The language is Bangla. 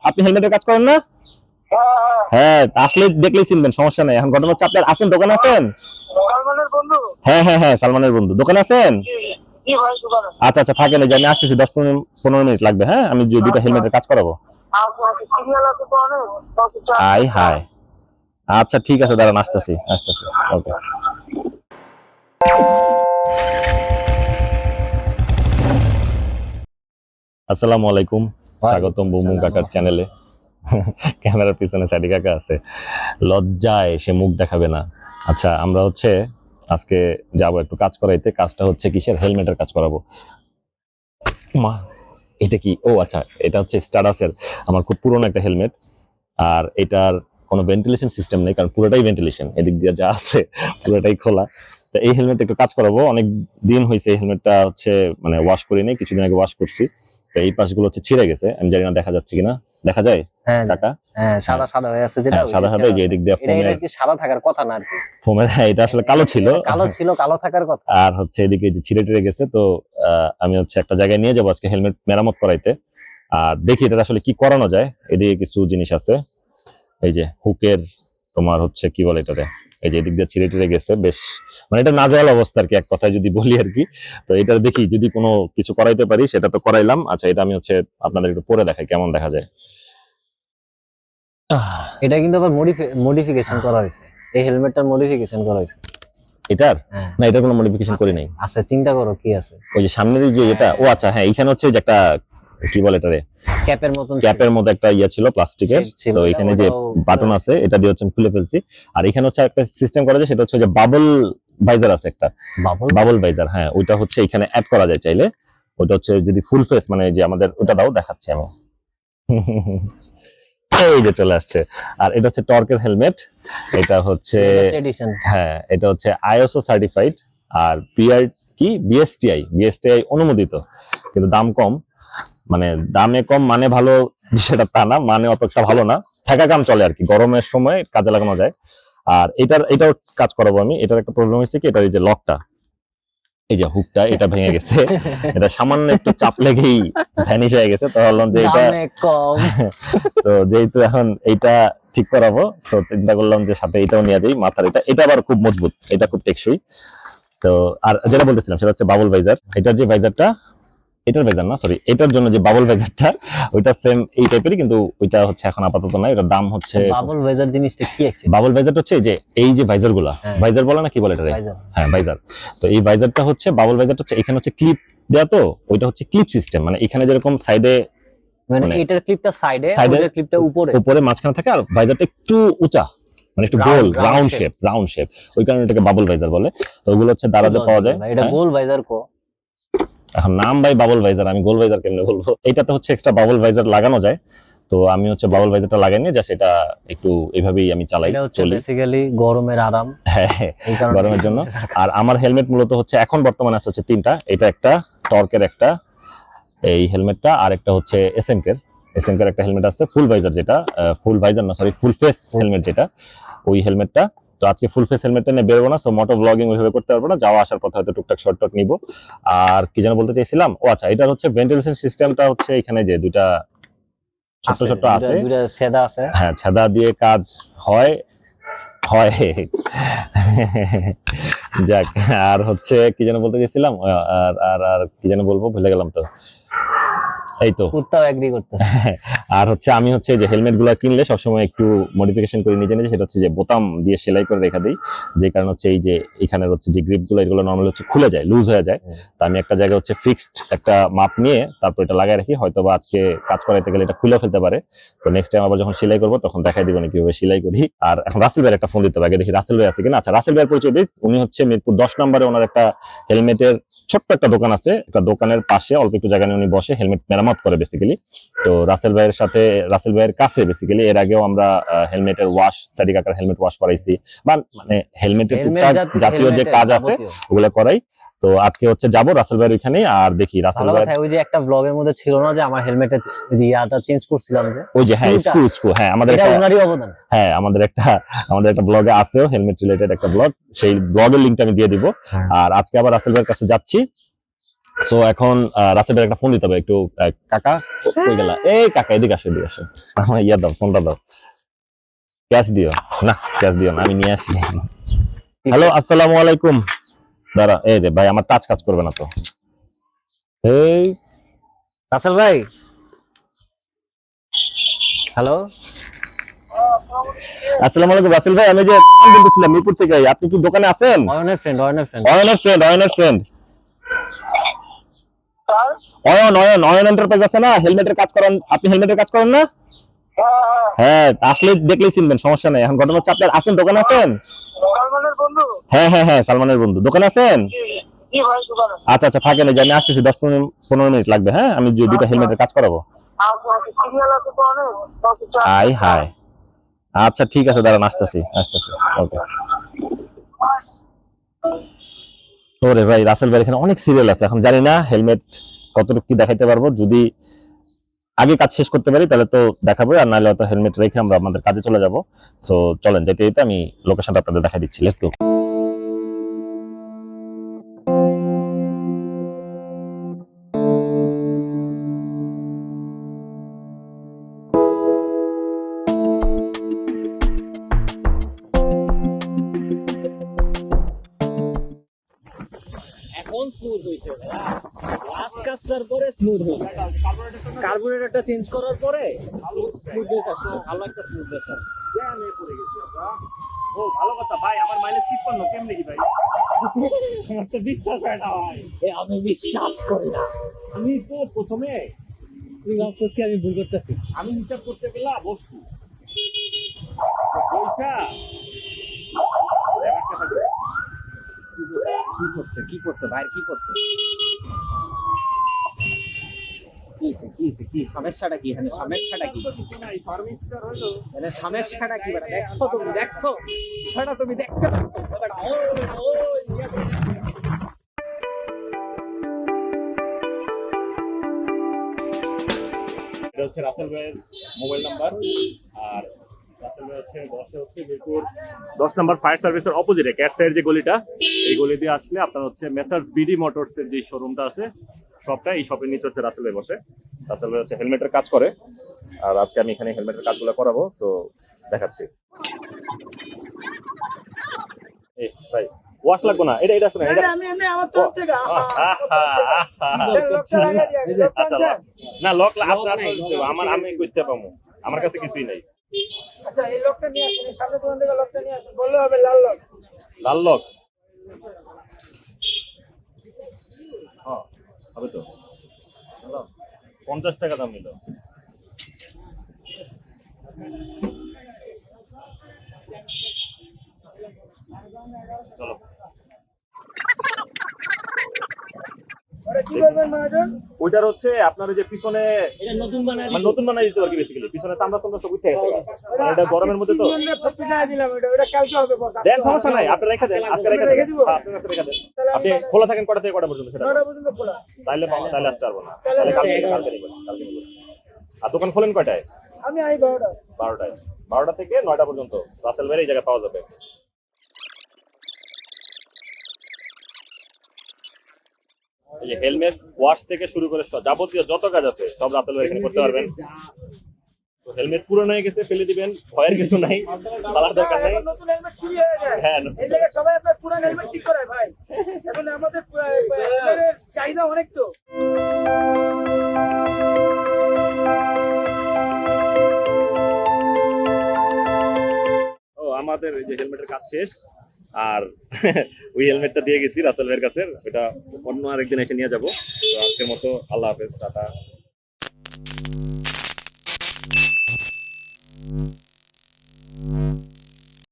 আপনি হেলমেটের কাজ করেন না? হ্যাঁ, আসলে দেখলেই চিনবেন, সমস্যা নাই। এখন ঘটনা হচ্ছে আপনার আছেন, দোকানে আছেন? হ্যাঁ হ্যাঁ হ্যাঁ, সালমানের বন্ধু। দোকানে আছেন? আচ্ছা আচ্ছা, থাকেন, এই যে আমি আসতেছি, 10-15 মিনিট লাগবে। হ্যাঁ, আমি দুইটা হেলমেটের কাজ করাবো। আই হাই, আচ্ছা ঠিক আছে, দাঁড়ান, আসতেছি আসতেছি। ওকে। আসসালামু আলাইকুম, স্বাগতম বুমু কাকার চ্যানেলে। ক্যামেরার পিছনে সাইডি কাকা আছে, লজ্জায় সে মুখ দেখাবে না। আচ্ছা, আমরা হচ্ছে আজকে যাব একটু কাজ করাইতে। কাজটা হচ্ছে কিসের? হেলমেটের কাজ করাবো। মা, এটা কি? ও আচ্ছা, এটা হচ্ছে স্টারাসের আমার খুব পুরনো একটা হেলমেট। আর এটার কোনো ভেন্টিলেশন সিস্টেম নেই, কারণ পুরোটাই ভেন্টিলেশন, এদিক দিয়ে যা আছে পুরোটাই খোলা। তো এই হেলমেটটা একটু কাজ করাবো। অনেক দিন হয়েছে এই হেলমেটটা হচ্ছে মানে ওয়াশ করি নাই, কিছুদিন আগে ওয়াশ করছি। তো এই পাশগুলো হচ্ছে ছিঁড়ে গেছে, আমি জানি না দেখা যাচ্ছে কিনা। দেখা যায় কাকা? হ্যাঁ, সাদা সাদা হয়ে আছে, যেটা সাদা সাদা, যে এদিক দিয়ে এটা যে সাদা থাকার কথা না আর কি, ফোমের। হ্যাঁ, এটা আসলে কালো ছিল, কালো থাকার কথা। আর হচ্ছে এদিকে যে ছিঁড়ে টিড়ে গেছে। তো আমি হচ্ছে একটা জায়গায় নিয়ে যাবো আজকে হেলমেট মেরামত করাইতে। আর দেখি এটা আসলে কি করানো যায়। এদিকে কিছু জিনিস আছে, এই যে হুকের তোমার হচ্ছে কি বলে এটাতে, এই যে এদিক দিয়ে ছিঁড়ে টিড়ে গেছে বেশ, মানে এটা নাজেহাল অবস্থা আর কি, এক কথায় যদি বলি আর কি। তো এটা দেখি যদি কোনো কিছু করাইতে পারি, সেটা তো করাইলাম। আচ্ছা, এটা আমি হচ্ছে আপনাদের একটু পরে দেখাই কেমন দেখা যায়। এটা কিন্তু আবার মডিফিকেশন করা হয়েছে, এই হেলমেটটার মডিফিকেশন করা হয়েছে এটার। না, এটার কোনো মডিফিকেশন করি নাই। আচ্ছা, চিন্তা করো কি আছে ওই যে সামনের যে এটা, ও আচ্ছা হ্যাঁ, এখানে হচ্ছে যে একটা কি বলে এটারে, ক্যাপের মতো একটা ইয়া ছিল প্লাস্টিকের। তো এখানে যে বাটন আছে, এটা দিয়ে হচ্ছে খুলে ফেলছি। আর এখানে হচ্ছে একটা সিস্টেম করা যায়, সেটা হচ্ছে যে বাবল ভাইজার আছে একটা, বাবল ভাইজার। হ্যাঁ, ওইটা হচ্ছে এখানে অ্যাড করা যায় চাইলে। ওটা হচ্ছে যদি ফুল ফেস, মানে যে আমাদের ওটা দাও, দেখাচ্ছি আমি। এই যে চলে আসছে। আর এটা হচ্ছে টর্কের হেলমেট। এটা হচ্ছে হ্যাঁ, এটা হচ্ছে আইএসও সার্টিফাইড। আর পিআর কি বিএসটিআই অনুমোদিত। কিন্তু দাম কম, মানে দামে কম মানে ভালো বিষয়টা তা না, মানে অতটা ভালো না। থাকা কাম চলে আর কি, গরমের সময় কাজে লাগানো যায়। আর এটাও কাজ করাবো আমি। এটার একটা প্রবলেম হয়েছে কি, এটার এই যে লকটা, এই যে হুকটা, এটা ভেঙে গেছে। এটা সামান্য একটু চাপ লেগেই ভ্যানিশ হয়ে গেছে। তো ভাবলাম যে এটা তো যেহেতু এখন এইটা ঠিক করাবো, তো চিন্তা করলাম যে সাথে এটাও নিয়ে যাই। মাথার এটা আবার খুব মজবুত, এটা খুব টেকসই। তো আর যেটা বলতেছিলাম সেটা হচ্ছে বাবল ভাইজার। এটার যে ভাইজারটা, এটার ভাইজার না সরি, এটার জন্য যে বাবল ভাইজারটা, ওইটা সেম এই টাইপেরই, কিন্তু ওইটা হচ্ছে এখন আপাতত নাই। ওটার দাম হচ্ছে, বাবল ভাইজার জিনিসটা কি? বাবল ভাইজারটা হচ্ছে এই যে ভাইজার গুলা, ভাইজার বলে না কি বলে এটা? হ্যাঁ, ভাইজার। তো এই ভাইজারটা হচ্ছে, বাবল ভাইজারটা হচ্ছে এখানে হচ্ছে ক্লিপ দেয়া। তো ওইটা হচ্ছে ক্লিপ সিস্টেম, মানে এখানে যেরকম সাইডে, মানে এটার ক্লিপটা সাইডে, ওইটার ক্লিপটা উপরে মাঝখানে থাকে, আর ভাইজারটা একটু উঁচা, মানে একটু গোল, রাউন্ড শেপ। ওই কারণে এটাকে বাবল ভাইজার বলে। তো ওগুলো হচ্ছে দারাজে পাওয়া যায়। এটা গোল ভাইজার কো, এখন নাম ভাই বাবল ভাইজার, আমি গোল ভাইজার কেমনে বলবো? এটাতে হচ্ছে এক্সট্রা বাবল ভাইজার লাগানো যায়। তো আমি হচ্ছে বাবল ভাইজারটা লাগাই নিয়ে জাস্ট এটা একটু এইভাবেই আমি চালাই, চলি। বেসিক্যালি গরমের আরাম, হ্যাঁ, গরমের জন্য। আর আমার হেলমেট মূলত হচ্ছে এখন বর্তমানে আছে হচ্ছে তিনটা। এটা একটা টর্কের একটা, এই হেলমেটটা, আর একটা হচ্ছে এসএমকের একটা হেলমেট আছে ফুল ভাইজার, যেটা ফুল ভাইজার না সরি, ফুল ফেস হেলমেট যেটা, ওই হেলমেটটা। তো আজকে ফুল ফেস হেলমেটটা নিয়ে বেরোবো না, সো মোটো ব্লগিং ওইভাবে করতে পারবো না। যাওয়া আসার পথে হয়তো টুকটাক শর্টকাট নিবো। আর কি যেন বলতে চাইছিলাম, ও আচ্ছা, এটার হচ্ছে ভেন্টিলেশন সিস্টেমটা হচ্ছে এখানে যে দুইটা ছোট আছে, দুইটা ছেদা আছে। হ্যাঁ, ছেদা দিয়ে কাজ হয়। যাক, আর হচ্ছে কি যেন বলতে চাইছিলাম, আর কি যেন বলবো, ভুলে গেলাম তো। এই তো কুত্তাও এগ্রি করতেছে। আর হচ্ছে আমি হচ্ছে যে হেলমেট গুলা কিনলে সবসময় একটু মডিফিকেশন করে নিজে, সেটা হচ্ছে যে বোতাম দিয়ে সেলাই করে রেখে দিই। যে কারণ হচ্ছে এই যে এখানে হচ্ছে যে গ্রিপ গুলো, এগুলো নর্মালি হচ্ছে খুলে যায়, লুজ হয়ে যায়। তো আমি একটা জায়গায় হচ্ছে ফিক্সড একটা মাপ নিয়ে তারপর এটা লাগাই রাখি। হয়তো বা আজকে কাজ করাইতে গেলে এটা খুলে ফেলতে পারে। তো নেক্সট টাইম আবার যখন সেলাই করবো তখন দেখাই দিব না কিভাবে সেলাই করি। আর এখন রাসেল ভাইয়ের একটা ফোন দিতে হবে, আগে দেখি রাসেল ভাই আছে কিনা। আচ্ছা, রাসেল ভাইয়ের পরিচয় দিই। উনি হচ্ছে মিরপুর 10 নম্বরে ওনার একটা হেলমেটের ছোট্ট একটা দোকান আছে। একটা দোকানের পাশে অল্প একটু জায়গা নিয়ে উনি বসে হেলমেট মেরামত করে বেসিক্যালি। তো রাসেল ভাইয়ের কাছে বেসিক্যালি এর আগেও আমরা হেলমেটের ওয়াশ, সাইডি কাকার হেলমেট ওয়াশ করাইছি, বা মানে হেলমেটের জাতীয় যে কাজ আছে ওগুলো করাই। তো আজকে হচ্ছে যাবো রাসেল ভাইয়ের ওইখানে, আর দেখি রাসেল ভাই। ওই যে একটা ব্লগের মধ্যে ছিল না যে আমার হেলমেটের যে ইয়াটা চেঞ্জ করছিলাম, যে ওই যে হ্যাঁ, স্ক্রু, হ্যাঁ, আমাদের এটা ওনারই অবদান। হ্যাঁ, আমাদের একটা ব্লগে আছেও হেলমেট রিলেটেড একটা ব্লগ, সেই ব্লগের লিংকটা আমি দিয়ে দিব। আর আজকে আবার রাসেল ভাইয়ের কাছে যাচ্ছি। সো এখন রাসেল ভাই একটা ফোন দিতে হবে একটু। কাকা কই গেলা? এই কাকা এদিকে আসো, এদিকে আসো। আমার ইয়া দাও, ফোনটা দাও। ক্যাশ দিও না, ক্যাশ দিও না, আমি নিয়ে আসি। হ্যালো, আসসালামু আলাইকুম। দাঁড়া, এই রে ভাই, আমার টাচ কাজ করবে না তো। এই রাসেল ভাই, হ্যালো। আসসালামু আলাইকুম রাসেল ভাই, আমি যে বলতেছিলাম মিরপুর থেকে। আপনি কি দোকানে আছেন? অয়নের ফ্রেন্ড, অয়নের ফ্রেন্ড। অয়নের ফ্রেন্ড। অয়ন এন্টারপ্রাইজ আছে না, হেলমেটের কাজ করেন আপনি? হেলমেটের কাজ করেন না? হ্যাঁ, আসলে দেখলেই চিনবেন, সমস্যা নেই। এখন ঘটনা হচ্ছে, আপনি আছেন, দোকানে আছেন? হ্যাঁ, সালমানের বন্ধু। দোকানে আছেন? আচ্ছা আচ্ছা, থাকেন, এই যে আমি আসতেছি, 10-15 মিনিট লাগবে। হ্যাঁ, আমি যে দুটো হেলমেটের কাজ করাবো। আই হাই, আচ্ছা ঠিক আছে, দাঁড়ান, আসতেছি। ওকে। ওরে ভাই, রাসেল ভাই এখানে অনেক সিরিয়াল আছে, এখন জানি না হেলমেট কতটুকু কি দেখাইতে পারবো। যদি আগে কাজ শেষ করতে পারি তাহলে তো দেখাবো, আর নাহলে তো হেলমেট রেখে আমরা আমাদের কাজে চলে যাব। সো চলেন, যেতে যেতে আমি লোকেশনটা আপনাদের দেখাই দিচ্ছি। Let's go. এখন স্মুথ হইছে লাস্ট কাজটার পরে স্মুথ হইছে। কার্বোরেটরটা চেঞ্জ করার পরে স্মুথনেস আসছে, ভালো একটা স্মুথনেস আসছে। জ্যামে পড়ে গেছি আমরা। ও ভালো কথা ভাই, আমার মাইলেজ 53 কেমনে কি ভাই? আমার তো বিশ্বাস হয় না ভাই। আমি বিশ্বাস করি না। আমি তো প্রথমে তুই ভাবছিস কি আমি ভুল করতেছি? আমি হিসাব করতে গেলাম বস্তু পয়সা কি করছে ভাই, কি করছে? কি সমস্যাটা কি? এখানে সমস্যাটা কি? কিছু নাই, ফার্মিস্টার হইলো মানে সমস্যাটা কি? মানে দেখছো সেটা তুমি দেখতে পাচ্ছ? এটা হচ্ছে রাসেল ভাইয়ের মোবাইল নাম্বার। আর রাসেল ভাই হচ্ছে বসে হচ্ছে মিরপুর 10 নম্বর ফায়ার সার্ভিসের অপোজিটে ক্যাট সাইড যে গলিটা, এই গলি দিয়ে আসলে আপনার হচ্ছে মেসার্স বিডি মোটরস এর যে শোরুমটা আছে, শপটা, এই শপের নিচে হচ্ছে রাসেল ভাই বসে। রাসেল ভাই হচ্ছে হেলমেটের কাজ করে, আর আজকে আমি এখানে হেলমেটের কাজগুলো করাবো, তো দেখাচ্ছি। এই ভাই, ওয়াশ লাগবে না, এটা শুনে এটা আমি আমার তরফ থেকে আচ্ছা না, লক আপনার আমার আমি করতে পাবো, আমার কাছে কিছুই নাই। আচ্ছা, এই লোকটা নিয়ে আসেন, এই সামনে দোকান থেকে লোকটা নিয়ে আসেন, বললে হবে লাল লোক। লাল লক, হ্যাঁ হবে তো। 50 টাকা দাম নিল। চলো, ওরা কি করবেন মহাজন? ওইটার হচ্ছে আপনার ওই যে পিছনে এটা নতুন বানায় মানে নতুন বানাই দিতে পারি বেসিক্যালি, পিছনে চামড়া চামড়া সব উঠে গেছে। মানে এটা গরমের মধ্যে তো দিলাম, ওটা কালকে হবে বস। দেন, সমস্যা নাই, আপনি রেখে দেন, আজকে রেখে দেন। হ্যাঁ, আপনার কাছে রেখে দেন। আপনি খোলা থাকেন কটা থেকে কটা পর্যন্ত সেটা বলেন। 9টা পর্যন্ত খোলা। তাইলে আসতে পারবো না, তাহলে কালকে নিবেন। আর দোকান খোলেন কয়টায়? আমি আই 12টা। 12টায়। 12টা থেকে 9টা পর্যন্ত রাসেল ভাইয়ের এই জায়গায় পাওয়া যাবে। এই যে হেলমেট ওয়াশ থেকে শুরু করে যাবতীয় যত কাজ আছে সব রাসেল ভাই এখানে করতে পারবেন। তো হেলমেট পুরনো হয়ে গেছে, ফেলে দিবেন, ভয়ের কিছু নাই, পালার দরকার নাই। এখন নতুন হেলমেট চুরি হয়ে যায়। হ্যাঁ, এই জায়গায় সবাই আপনার পুরান হেলমেট ঠিক করায় ভাই। এখন আমাদের হেলমেটের চাহিদা অনেক তো। ও আমাদের এই যে হেলমেটের কাজ শেষ, আর ওই হেলমেটটা দিয়ে গেছি রাসেল ভাইয়ের কাছে, ওটা অন্য আরেকদিন এসে নিয়ে যাবো। তো আজকের মতো আল্লাহ হাফেজ, টাটা।